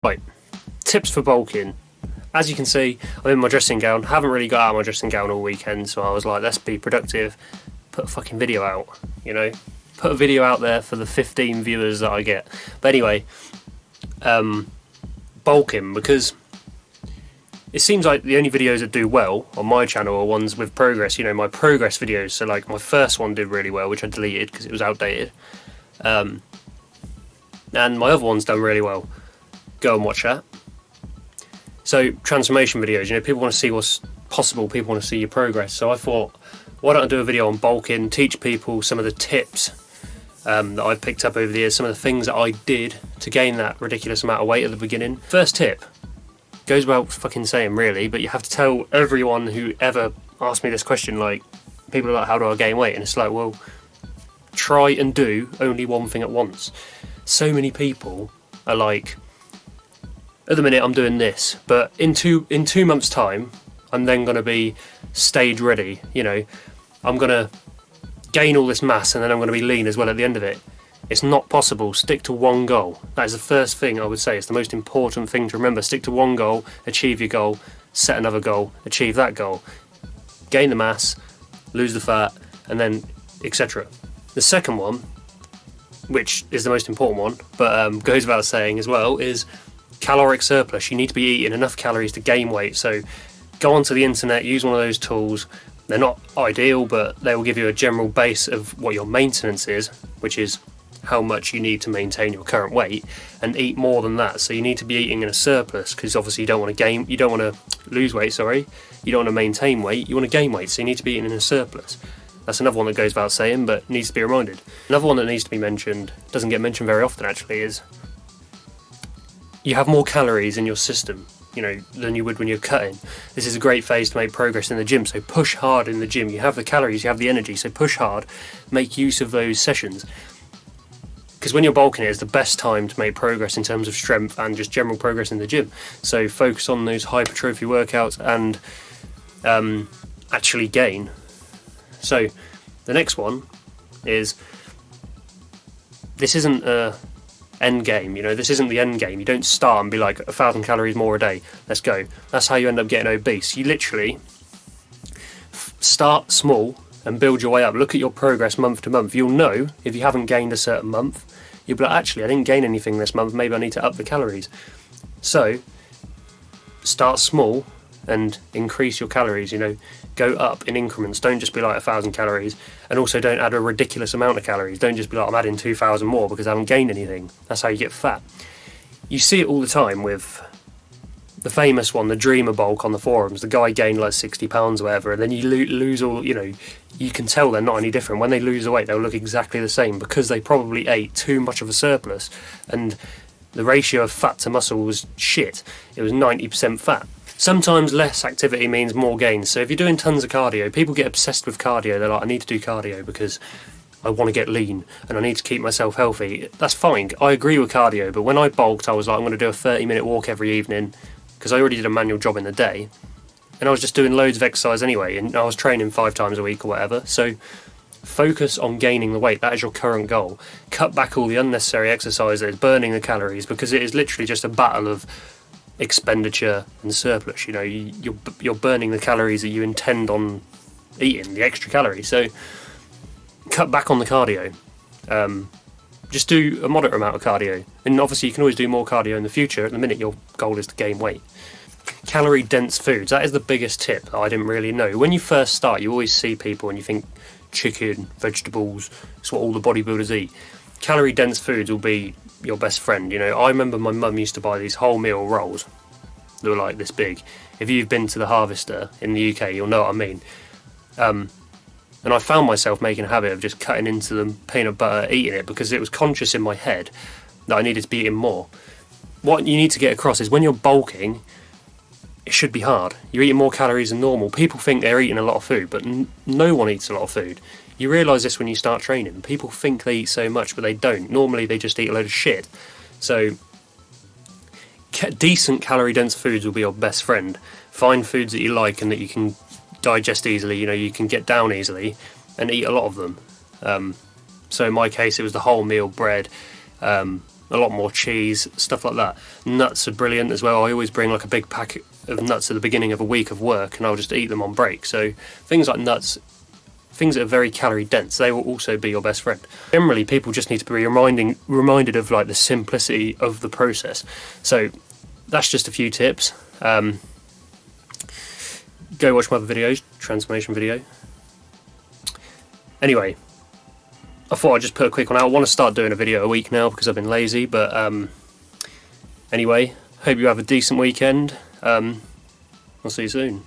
Right, tips for bulking. As you can see, I'm in my dressing gown. Haven't really got out of my dressing gown all weekend, so I was like, let's be productive. Put a fucking video out, you know? Put a video out there for the 15 viewers that I get. But anyway, bulking, because it seems like the only videos that do well on my channel are ones with progress, you know, my progress videos. So like my first one did really well, which I deleted because it was outdated. And my other one's done really well. Go and watch that. So transformation videos, you know, people want to see what's possible, people want to see your progress. So I thought, why don't I do a video on bulking, teach people some of the tips that I've picked up over the years, some of the things that I did to gain that ridiculous amount of weight at the beginning. First tip, goes without fucking saying really, but you have to tell everyone who ever asked me this question, like, people are like, how do I gain weight? And it's like, well, try and do only one thing at once. So many people are like, at the minute I'm doing this, but in two months' time, I'm then going to be stage ready. You know, I'm going to gain all this mass and then I'm going to be lean as well at the end of it. It's not possible. Stick to one goal. That is the first thing I would say. It's the most important thing to remember. Stick to one goal, achieve your goal, set another goal, achieve that goal. Gain the mass, lose the fat, and then etc. The second one, which is the most important one, but goes without saying as well, is caloric surplus. You need to be eating enough calories to gain weight. So go onto the internet, use one of those tools. They're not ideal, but they will give you a general base of what your maintenance is, which is how much you need to maintain your current weight, and eat more than that. So you need to be eating in a surplus, because obviously you don't want to lose weight, sorry. You don't want to maintain weight, you want to gain weight, so you need to be eating in a surplus. That's another one that goes without saying, but needs to be reminded. Another one that needs to be mentioned, doesn't get mentioned very often actually, is you have more calories in your system, you know, than you would when you're cutting. This is a great phase to make progress in the gym, so push hard in the gym. You have the calories, you have the energy, so push hard, make use of those sessions. Because when you're bulking, it is the best time to make progress in terms of strength and just general progress in the gym. So focus on those hypertrophy workouts and actually gain. So the next one is, this isn't a end game, you know, this isn't the end game. You don't start and be like 1,000 calories more a day, let's go. That's how you end up getting obese. You literally start small and build your way up. Look at your progress month to month. You'll know if you haven't gained a certain month. You'll be like, actually, I didn't gain anything this month, maybe I need to up the calories. So start small and increase your calories, you know, go up in increments. Don't just be like 1,000 calories, and also don't add a ridiculous amount of calories. Don't just be like, I'm adding 2,000 more because I haven't gained anything. That's how you get fat. You see it all the time with the famous one, the Dreamer bulk on the forums. The guy gained like 60 pounds or whatever, and then you lose all, you know, you can tell they're not any different. When they lose the weight, they'll look exactly the same because they probably ate too much of a surplus, and the ratio of fat to muscle was shit. It was 90% fat. Sometimes less activity means more gains. So if you're doing tons of cardio, people get obsessed with cardio. They're like, I need to do cardio because I want to get lean and I need to keep myself healthy. That's fine. I agree with cardio, but when I bulked, I was like, I'm going to do a 30-minute walk every evening because I already did a manual job in the day. And I was just doing loads of exercise anyway, and I was training 5 times a week or whatever. So focus on gaining the weight. That is your current goal. Cut back all the unnecessary exercise that is burning the calories, because it is literally just a battle of expenditure and surplus. You know, you're burning the calories that you intend on eating, the extra calories. So cut back on the cardio. Just do a moderate amount of cardio, and obviously you can always do more cardio in the future. At the minute, your goal is to gain weight. Calorie dense foods, that is the biggest tip that I didn't really know. When you first start, you always see people and you think chicken, vegetables, it's what all the bodybuilders eat. Calorie dense foods will be your best friend. You know, I remember my mum used to buy these wholemeal rolls that were like this big. If you've been to the Harvester in the UK, you'll know what I mean. And I found myself making a habit of just cutting into them, peanut butter, eating it, because it was conscious in my head that I needed to be eating more. What you need to get across is when you're bulking, it should be hard. You're eating more calories than normal. People think they're eating a lot of food, but no one eats a lot of food. You realise this when you start training. People think they eat so much, but they don't. Normally they just eat a load of shit. So decent calorie dense foods will be your best friend. Find foods that you like and that you can digest easily, you know, you can get down easily, and eat a lot of them. So in my case, it was the wholemeal bread, a lot more cheese, stuff like that. Nuts are brilliant as well. I always bring like a big packet of nuts at the beginning of a week of work, and I'll just eat them on break. So things like nuts, things that are very calorie dense, they will also be your best friend. Generally, people just need to be reminded of like the simplicity of the process. So that's just a few tips. Go watch my other videos, transformation video. Anyway, I thought I'd just put a quick one out. I want to start doing a video a week now because I've been lazy, but anyway, hope you have a decent weekend. I'll see you soon.